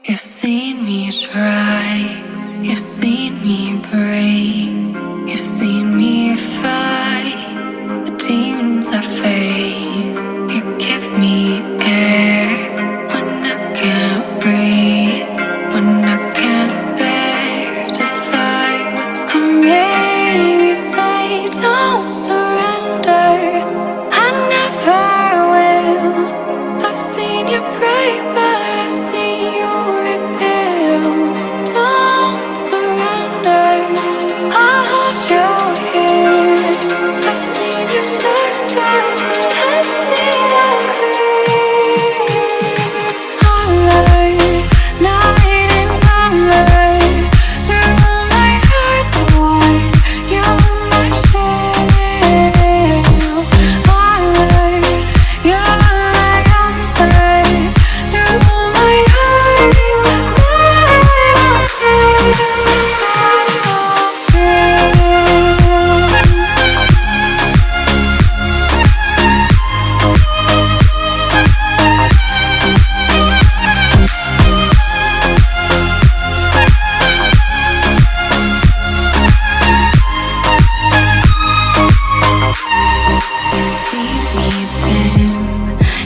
You've seen me try, you've seen me break, you've seen me fight the demons I face. You give me air when I can't breathe, when I can't bear to fight what's coming. You say don't surrender, I never will. I've seen you break, but I've seen you rebuild. Don't surrender, I'll hold you here. I've seen your dark skies, but I've seen them clear. Anneler, night and Anneler, through my heart's war, you're my shield. Anneler, you're my Anneler, through my heart, you've seen me dim,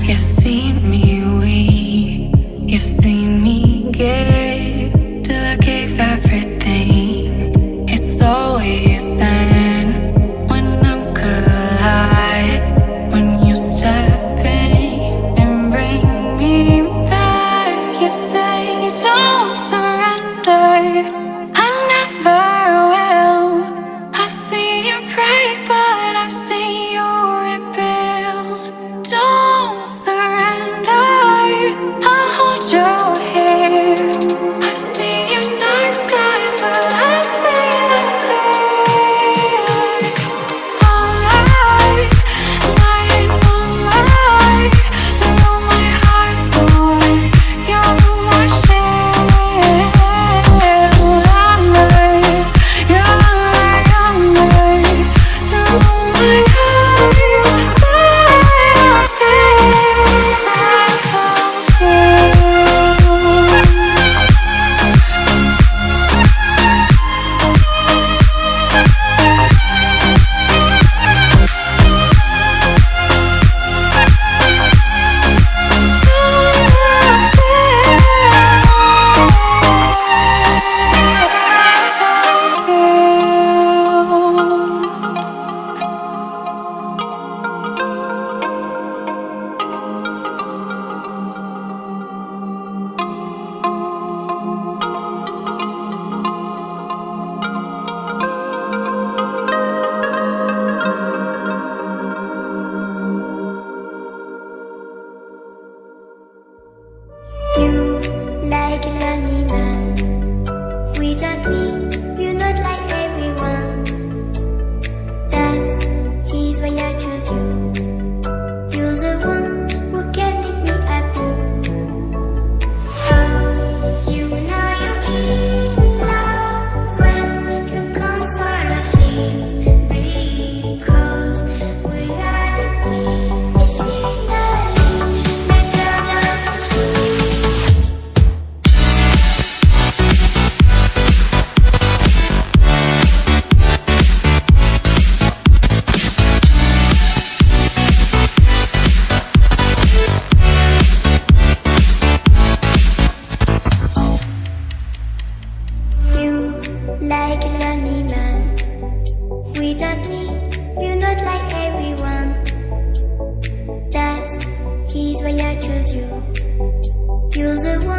you've seen me weak, you've seen me give till I gave everything. It's always then when I'm collide, when you step in and bring me back. You say don't surrender, I never will. I've seen you break, but I've seen you rebuild. Don't surrender, I'll hold you here. I've seen your dark skies, but I've seen them clear. Alright, night and moonlight, through my heart's door, you're my shield. Anneler, you're my Anneler, through my heart, I feel. You like a lonely man. Without me, you're not like everyone. He's why I choose you. You're the one who can make me happy. Oh, you know you're in love when you come swallow sea. Because we are the team. It's Shehnila, better than two. You like a lonely man. Without me, you're not like everyone. He's why I choose you. You're the one